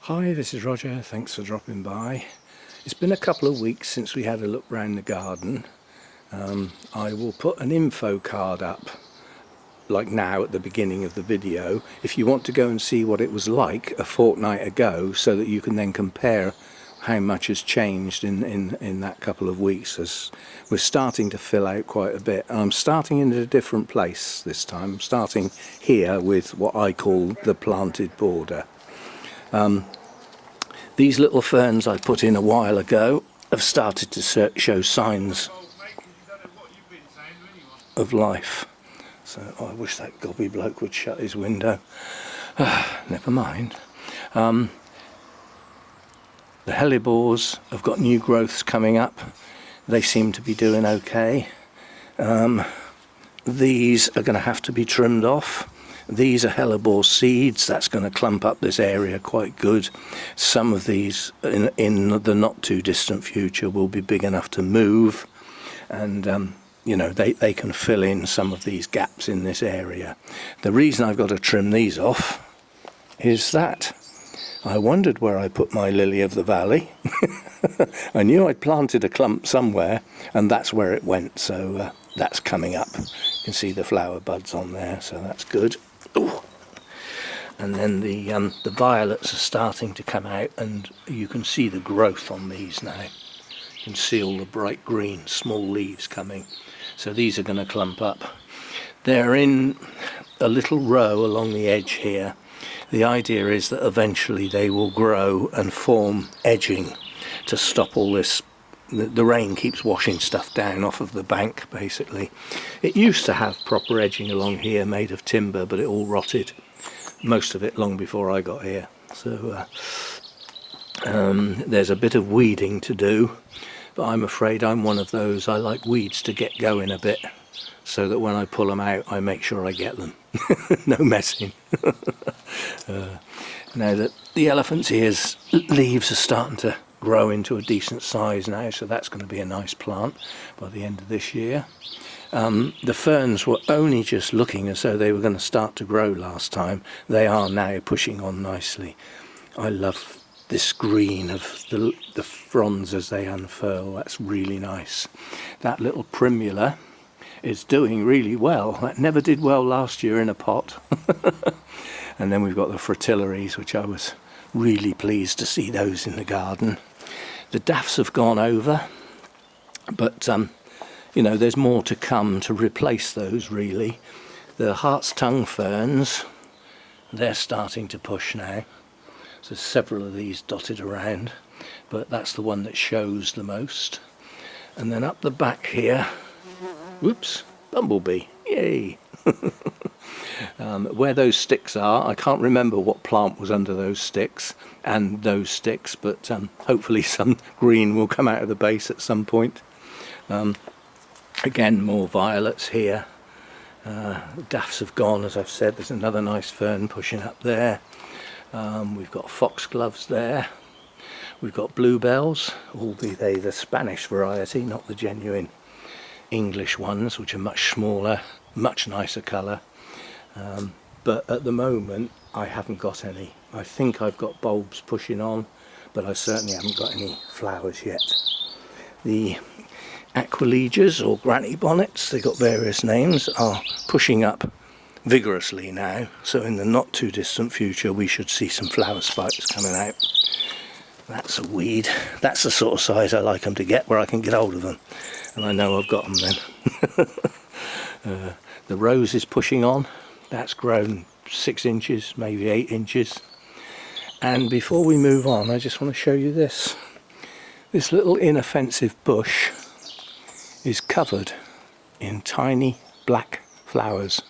Hi, this is Roger, thanks for dropping by. It's been a couple of weeks since we had a look round the garden. I will put an info card up, like now at the beginning of the video, if you want to go and see what it was like a fortnight ago, so that you can then compare how much has changed in that couple of weeks, as we're starting to fill out quite a bit. And I'm starting in a different place this time. I'm starting here with what I call the planted border. These little ferns I put in a while ago have started to show signs of life. So I wish that gobby bloke would shut his window. Never mind. The hellebores have got new growths coming up. They seem to be doing okay. These are going to have to be trimmed off. These are hellebore seeds. That's going to clump up this area quite good. Some of these in the not too distant future will be big enough to move, and you know, they can fill in some of these gaps in this area. The reason I've got to trim these off is that I wondered where I put my lily of the valley. I knew I'd planted a clump somewhere, and that's where it went, so that's coming up. You can see the flower buds on there, so that's good. Ooh. And then the violets are starting to come out, and you can see the growth on these now. You can see all the bright green small leaves coming, so these are going to clump up. They're in a little row along the edge here. The idea is that eventually they will grow and form edging to stop all this. The rain keeps washing stuff down off of the bank, basically. It used to have proper edging along here made of timber, but it all rotted, most of it long before I got here. So there's a bit of weeding to do, but I'm afraid I'm one of those. I like weeds to get going a bit, so that when I pull them out I make sure I get them. No messing. Now that the elephant's ears leaves are starting to grow into a decent size now, so that's going to be a nice plant by the end of this year. The ferns were only just looking as though they were going to start to grow last time. They are now pushing on nicely. I love this green of the fronds as they unfurl. That's really nice. That little primula is doing really well. That never did well last year in a pot. And then we've got the fritillaries, which I was really pleased to see those in the garden. The daffs have gone over, but you know, there's more to come to replace those, really. The heart's tongue ferns, they're starting to push now. So there's several of these dotted around, but that's the one that shows the most. And then up the back here, whoops, bumblebee, yay! Where those sticks are, I can't remember what plant was under those sticks, but hopefully some green will come out of the base at some point. Again, more violets here. Daffs have gone, as I've said. There's another nice fern pushing up there. We've got foxgloves there. We've got bluebells, albeit they the Spanish variety, not the genuine English ones, which are much smaller, much nicer colour. But at the moment I haven't got any. I think I've got bulbs pushing on, but I certainly haven't got any flowers yet. The aquiledias, or granny bonnets, they've got various names, are pushing up vigorously now, so in the not too distant future we should see some flower spikes coming out. That's a weed. That's the sort of size I like them to get, where I can get hold of them, and I know I've got them then. The rose is pushing on. That's grown 6 inches, maybe 8 inches. And before we move on, I just want to show you this. This little inoffensive bush is covered in tiny black flowers.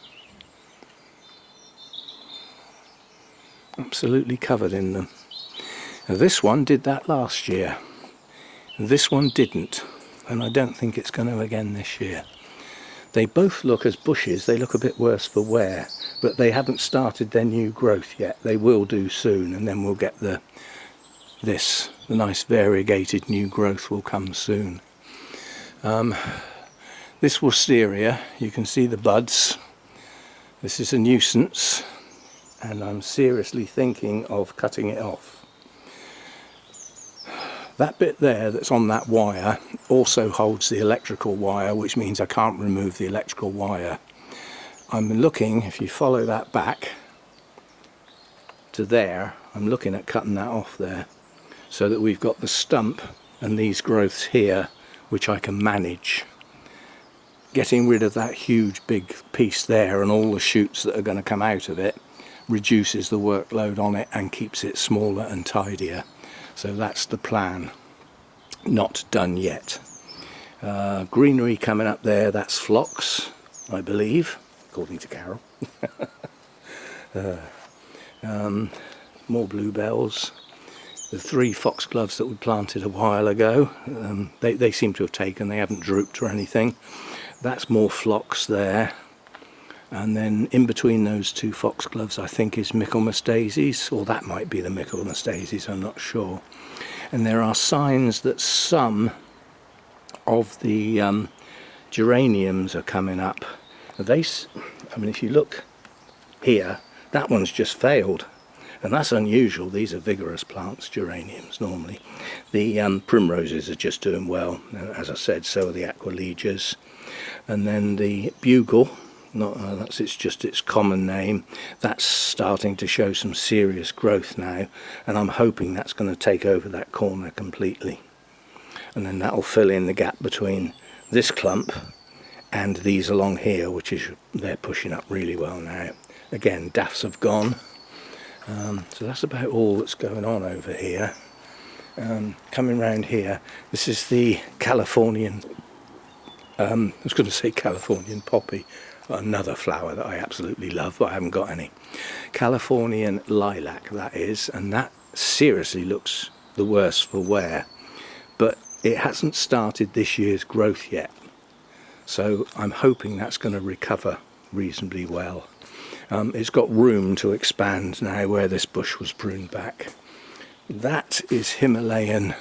Absolutely covered in them. Now, this one did that last year. This one didn't, and I don't think it's going to again this year. They both look, as bushes, they look a bit worse for wear, but they haven't started their new growth yet. They will do soon, and then we'll get the nice variegated new growth will come soon. This wisteria, you can see the buds. This is a nuisance, and I'm seriously thinking of cutting it off. That bit there that's on that wire also holds the electrical wire, which means I can't remove the electrical wire. I'm looking, if you follow that back to there, I'm looking at cutting that off there so that we've got the stump and these growths here which I can manage. Getting rid of that huge big piece there and all the shoots that are going to come out of it reduces the workload on it and keeps it smaller and tidier. So that's the plan. Not done yet. Greenery coming up there, that's phlox, I believe, according to Carol. More bluebells. The 3 foxgloves that we planted a while ago, they seem to have taken, they haven't drooped or anything. That's more phlox there. And then in between those 2 foxgloves I think is Michaelmas daisies, or that might be the Michaelmas daisies, I'm not sure. And there are signs that some of the geraniums are coming up. I mean, if you look here, that one's just failed. And that's unusual. These are vigorous plants, geraniums normally. The primroses are just doing well. As I said, so are the aquiledias. And then the bugle, that's just its common name, that's starting to show some serious growth now. And I'm hoping that's going to take over that corner completely. And then that'll fill in the gap between this clump and these along here, which is, they're pushing up really well now. Again, daffs have gone. So that's about all that's going on over here. Coming round here, this is the Californian, I was going to say Californian poppy, another flower that I absolutely love, but I haven't got any. Californian lilac, that is, and that seriously looks the worse for wear. But it hasn't started this year's growth yet. So I'm hoping that's going to recover reasonably well. It's got room to expand now where this bush was pruned back. That is Himalayan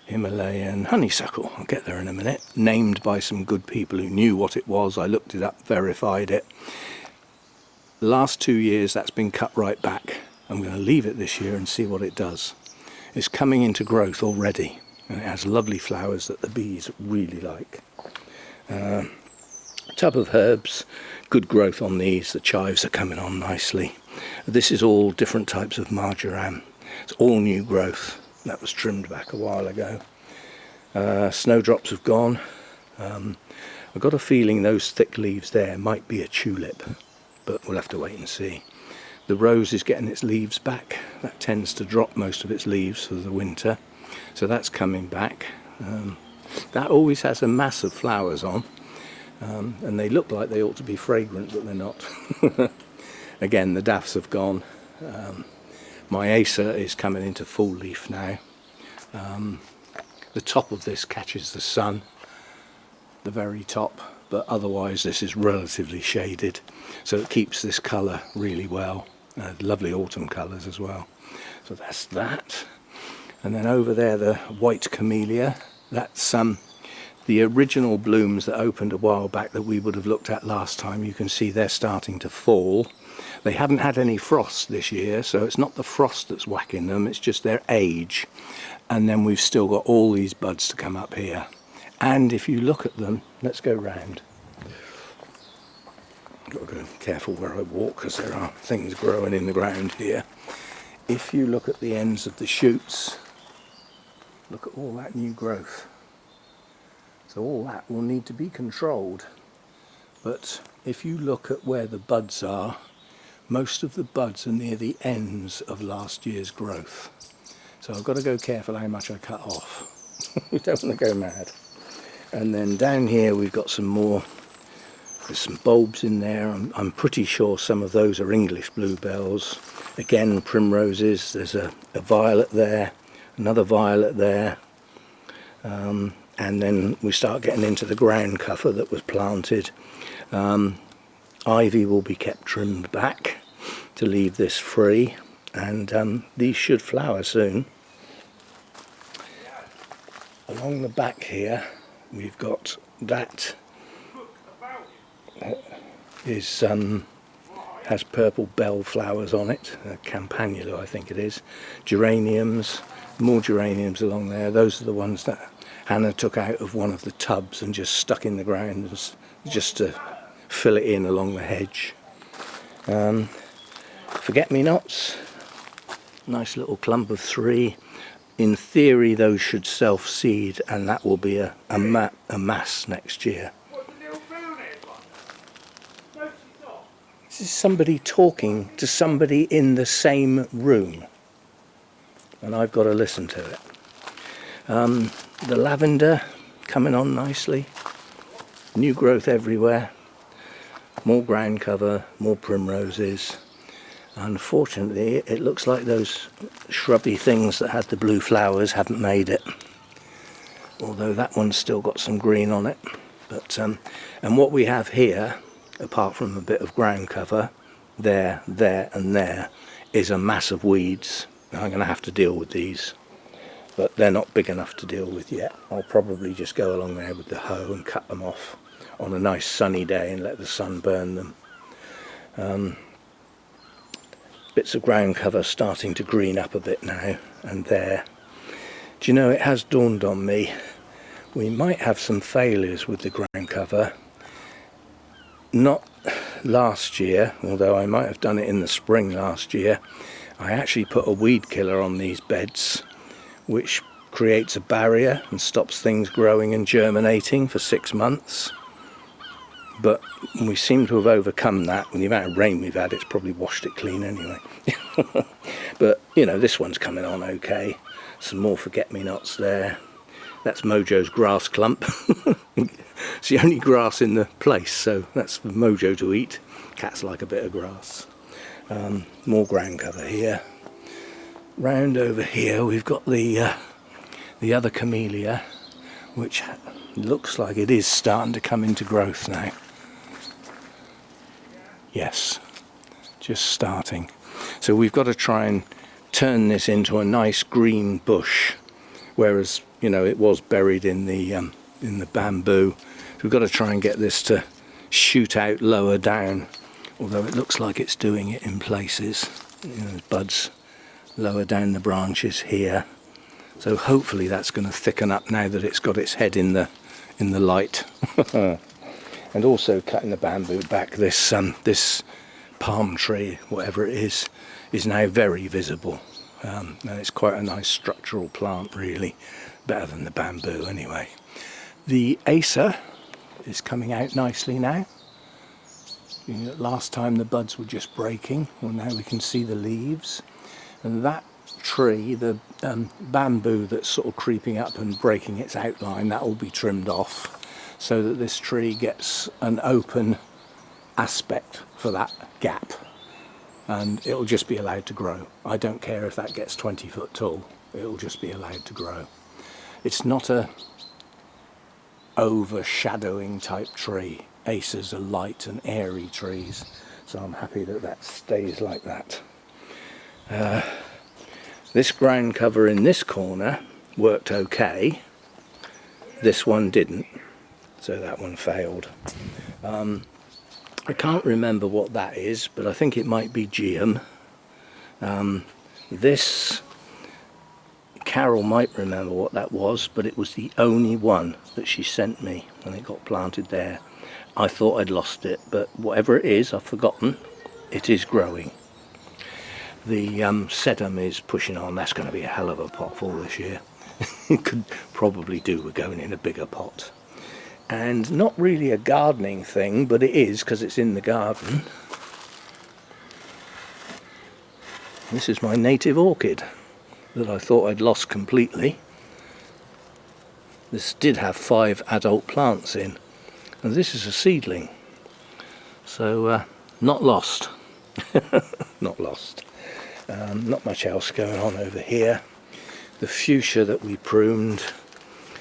honeysuckle. I'll get there in a minute. Named by some good people who knew what it was. I looked it up, verified it. The last 2 years that's been cut right back. I'm going to leave it this year and see what it does. It's coming into growth already, and it has lovely flowers that the bees really like. Tub of herbs, good growth on these. The chives are coming on nicely. This is all different types of marjoram. It's all new growth. That was trimmed back a while ago. Snowdrops have gone. I've got a feeling those thick leaves there might be a tulip, but we'll have to wait and see. The rose is getting its leaves back. That tends to drop most of its leaves for the winter, so that's coming back. That always has a mass of flowers on. And they look like they ought to be fragrant, but they're not. Again, the daffs have gone. My Acer is coming into full leaf now. The top of this catches the sun, the very top, but otherwise this is relatively shaded, so it keeps this colour really well. Lovely autumn colours as well. So that's that. And then over there, the white camellia. That's the original blooms that opened a while back that we would have looked at last time. You can see they're starting to fall. They haven't had any frost this year, so it's not the frost that's whacking them, it's just their age. And then we've still got all these buds to come up here. And if you look at them, let's go round. I've got to go careful where I walk because there are things growing in the ground here. If you look at the ends of the shoots, look at all that new growth. So all that will need to be controlled. But if you look at where the buds are, most of the buds are near the ends of last year's growth. So I've got to go careful how much I cut off. We don't want to go mad. And then down here we've got some more. There's some bulbs in there. I'm pretty sure some of those are English bluebells. Again, primroses. There's a violet there, another violet there. And then we start getting into the ground cover that was planted. Ivy will be kept trimmed back to leave this free, and these should flower soon. Along the back here we've got that has purple bell flowers on it, campanula I think it is, geraniums, More geraniums along there. Those are the ones that Hannah took out of one of the tubs and just stuck in the ground just to fill it in along the hedge. Forget-me-nots, nice little clump of 3. In theory those should self-seed, and that will be a mass next year. This is somebody talking to somebody in the same room, and I've got to listen to it. The lavender coming on nicely, new growth everywhere, more ground cover, more primroses. Unfortunately, it looks like those shrubby things that had the blue flowers haven't made it, although that one's still got some green on it. But and what we have here, apart from a bit of ground cover there and there, is a mass of weeds. I'm going to have to deal with these, but they're not big enough to deal with yet. I'll probably just go along there with the hoe and cut them off on a nice sunny day and let the sun burn them. Bits of ground cover starting to green up a bit now and there. Do you know, it has dawned on me, we might have some failures with the ground cover. Not last year, although I might have done it in the spring last year. I actually put a weed killer on these beds, which creates a barrier and stops things growing and germinating for 6 months. But we seem to have overcome that. With the amount of rain we've had, it's probably washed it clean anyway. But, you know, this one's coming on okay. Some more forget-me-nots there. That's Mojo's grass clump. It's the only grass in the place, so that's for Mojo to eat. Cats like a bit of grass. More ground cover here. Round over here we've got the other camellia, which looks like it is starting to come into growth now. Yes, just starting. So we've got to try and turn this into a nice green bush, whereas, you know, it was buried in the bamboo. So we've got to try and get this to shoot out lower down, although it looks like it's doing it in places. You know, there's buds lower down the branches here. So hopefully that's going to thicken up now that it's got its head in the light. And also cutting the bamboo back, this palm tree, whatever it is now very visible. And it's quite a nice structural plant, really. Better than the bamboo anyway. The Acer is coming out nicely now. You know, last time the buds were just breaking. Well, now we can see the leaves. And that tree, the bamboo that's sort of creeping up and breaking its outline, that will be trimmed off so that this tree gets an open aspect for that gap, and it'll just be allowed to grow. I don't care if that gets 20 foot tall, it'll just be allowed to grow. It's not a overshadowing type tree. Acers are light and airy trees, so I'm happy that that stays like that. This ground cover in this corner worked okay. This one didn't, so that one failed. I can't remember what that is, but I think it might be geum. This, Carol might remember what that was, but it was the only one that she sent me when it got planted there. I thought I'd lost it, but whatever it is, I've forgotten. It is growing. The sedum is pushing on. That's going to be a hell of a pot full this year. It could probably do with going in a bigger pot. And not really a gardening thing, but it is because it's in the garden. This is my native orchid that I thought I'd lost completely. This did have 5 adult plants in, and this is a seedling. So not lost. Not lost. Not much else going on over here. The fuchsia that we pruned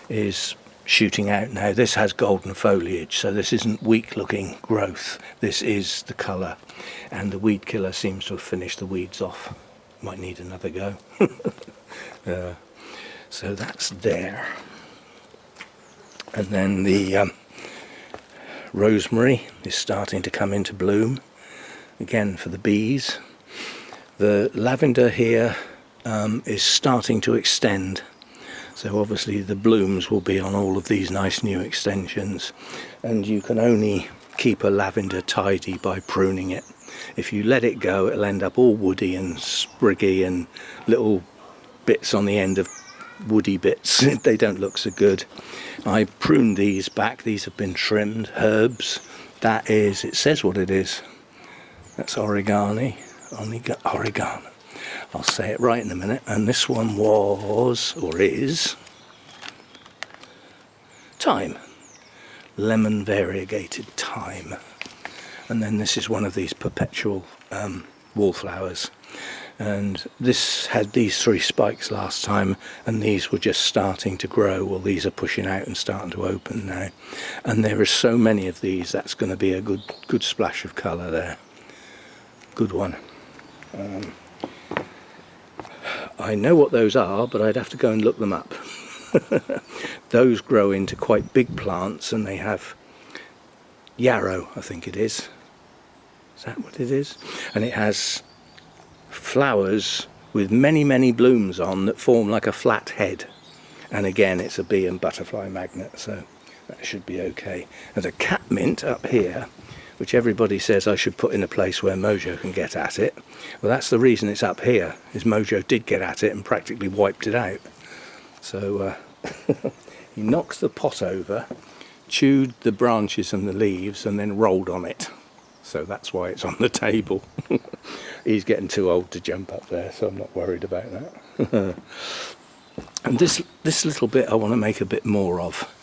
is shooting out now. This has golden foliage, so this isn't weak looking growth. This is the colour, and the weed killer seems to have finished the weeds off. Might need another go. So that's there. And then the rosemary is starting to come into bloom again for the bees. The lavender here is starting to extend. So obviously the blooms will be on all of these nice new extensions, and you can only keep a lavender tidy by pruning it. If you let it go, it'll end up all woody and spriggy and little bits on the end of woody bits. They don't look so good. I pruned these back. These have been trimmed. Herbs. That is, it says what it is. That's oregano. Oregano. I'll say it right in a minute. And this one was, or is, thyme. Lemon variegated thyme. And then this is one of these perpetual wallflowers. And this had these 3 spikes last time, and these were just starting to grow. Well, these are pushing out and starting to open now. And there are so many of these, that's going to be a good splash of colour there. Good one. I know what those are, but I'd have to go and look them up. Those grow into quite big plants, and they have yarrow, I think it is. Is that what it is? And it has flowers with many blooms on that form like a flat head. And again, it's a bee and butterfly magnet, so that should be okay. There's a catmint up here, which everybody says I should put in a place where Mojo can get at it. Well, that's the reason it's up here, is Mojo did get at it and practically wiped it out. So he knocked the pot over, chewed the branches and the leaves, and then rolled on it. So that's why it's on the table. He's getting too old to jump up there, so I'm not worried about that. And this little bit I want to make a bit more of.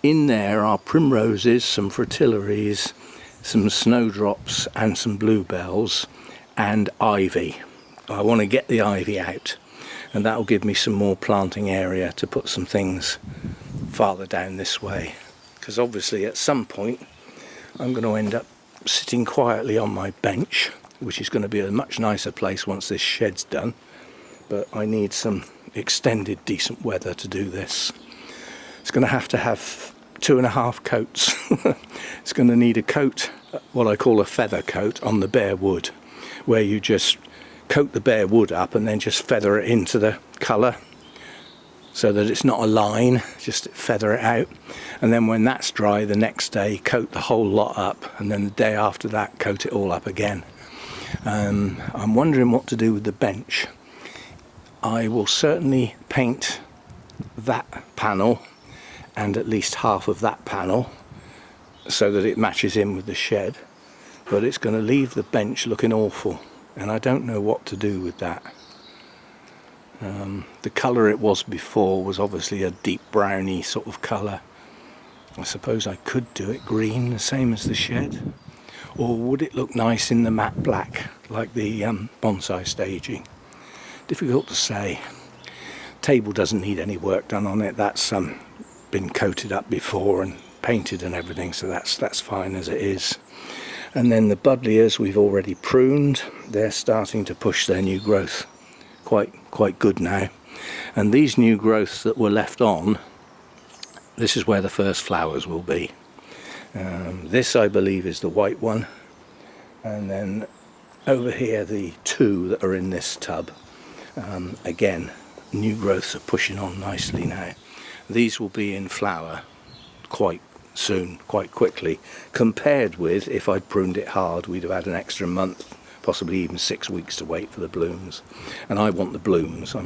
In there are primroses, some fritillaries, some snowdrops and some bluebells, and ivy. I want to get the ivy out, and that will give me some more planting area to put some things farther down this way, because obviously at some point I'm going to end up sitting quietly on my bench, which is going to be a much nicer place once this shed's done, but I need some extended decent weather to do this. It's going to have 2.5 coats. It's going to need a coat, what I call a feather coat, on the bare wood, where you just coat the bare wood up and then just feather it into the colour so that it's not a line, just feather it out. And then when that's dry, the next day coat the whole lot up, and then the day after that coat it all up again. I'm wondering what to do with the bench. I will certainly paint that panel and at least half of that panel so that it matches in with the shed, but it's going to leave the bench looking awful, and I don't know what to do with that. The colour it was before was obviously a deep browny sort of colour. I suppose I could do it green, the same as the shed, or would it look nice in the matte black like the bonsai staging? Difficult to say. Table doesn't need any work done on it. That's been coated up before and painted and everything, so that's fine as it is. And then the buddleias we've already pruned. They're starting to push their new growth quite good now. And these new growths that were left on, this is where the first flowers will be. This I believe is the white one, and then over here the 2 that are in this tub. Again, new growths are pushing on nicely now. These will be in flower quite soon, quite quickly, compared with if I'd pruned it hard, we'd have had an extra month, possibly even 6 weeks to wait for the blooms. And I want the blooms, I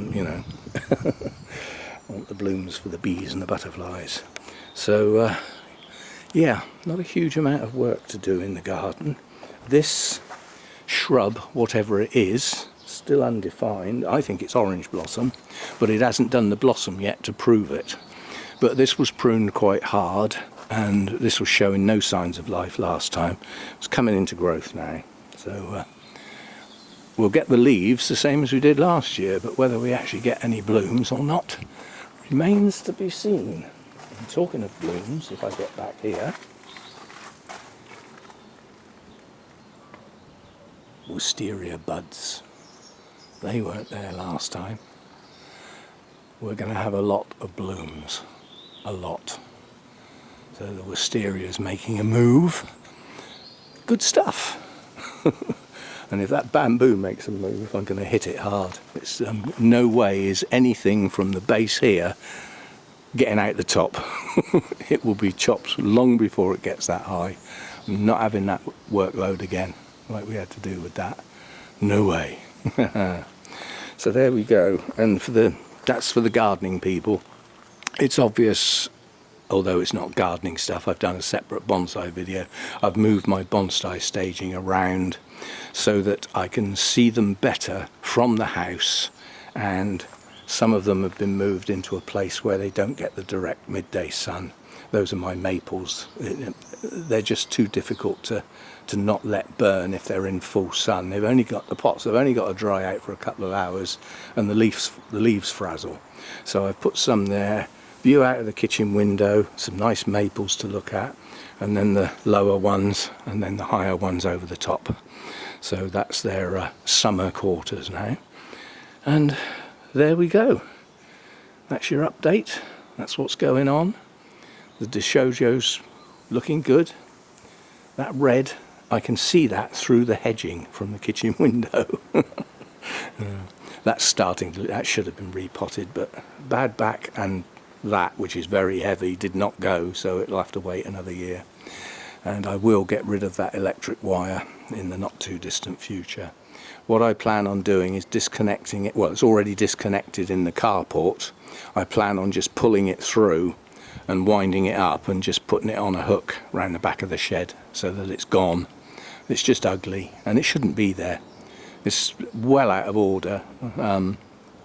want the blooms for the bees and the butterflies. So yeah, not a huge amount of work to do in the garden. This shrub, whatever it is, still undefined. I think it's orange blossom, but it hasn't done the blossom yet to prove it. But this was pruned quite hard, and this was showing no signs of life last time. It's coming into growth now, so we'll get the leaves the same as we did last year, but whether we actually get any blooms or not remains to be seen. And talking of blooms, if I get back here, wisteria buds. They weren't there last time. We're going to have a lot of blooms. A lot. So the wisteria is making a move. Good stuff. And if that bamboo makes a move, I'm going to hit it hard. It's no way is anything from the base here getting out the top. It will be chopped long before it gets that high. I'm not having that workload again like we had to do with that. No way. So there we go. And that's for the gardening people. It's obvious, although it's not gardening stuff, I've done a separate bonsai video. I've moved my bonsai staging around so that I can see them better from the house, and some of them have been moved into a place where they don't get the direct midday sun. Those are my maples. They're just too difficult to not let burn if they're in full sun. They've only got the pots, they've only got to dry out for a couple of hours, and the leaves frazzle. So I've put some there, view out of the kitchen window, some nice maples to look at, and then the lower ones, and then the higher ones over the top. So that's their summer quarters now. And there we go. That's your update. That's what's going on. The Deshojo's looking good. That red, I can see that through the hedging from the kitchen window. That's starting to, that should have been repotted, but bad back and that, which is very heavy, did not go, so it'll have to wait another year. And I will get rid of that electric wire in the not too distant future. What I plan on doing is disconnecting it. Well, it's already disconnected in the carport. I plan on just pulling it through and winding it up and just putting it on a hook around the back of the shed so that it's gone. It's just ugly, and it shouldn't be there. It's well out of order.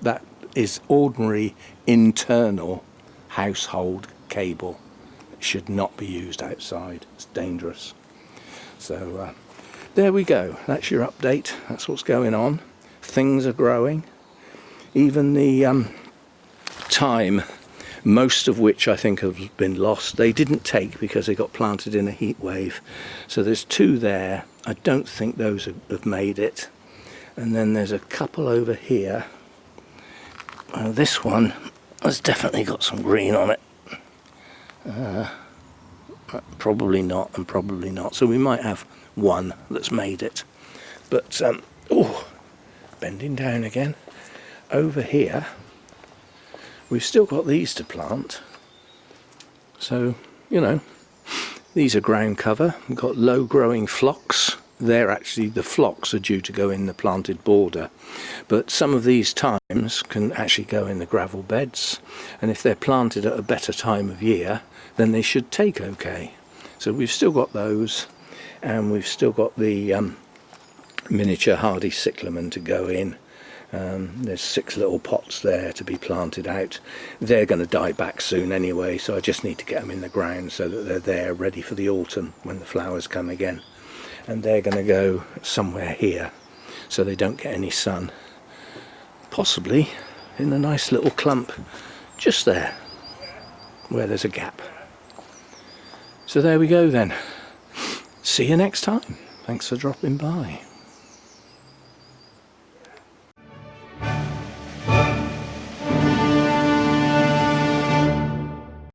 That is ordinary internal household cable. It should not be used outside. It's dangerous. So there we go. That's your update. That's what's going on. Things are growing. Even the thyme, most of which I think have been lost, they didn't take because they got planted in a heat wave. So there's two there. I don't think those have made it. And then there's a couple over here. This one has definitely got some green on it. Probably not, and probably not. So we might have one that's made it. But, oh, bending down again. Over here, we've still got these to plant. So, you know, these are ground cover. We've got low growing phlox. They're actually, the phlox are due to go in the planted border. But some of these thymes can actually go in the gravel beds. And if they're planted at a better time of year, then they should take okay. So we've still got those, and we've still got the miniature hardy cyclamen to go in. There's 6 little pots there to be planted out. They're going to die back soon anyway, so I just need to get them in the ground so that they're there ready for the autumn when the flowers come again. And they're going to go somewhere here so they don't get any sun. Possibly in a nice little clump just there where there's a gap. So there we go then. See you next time. Thanks for dropping by.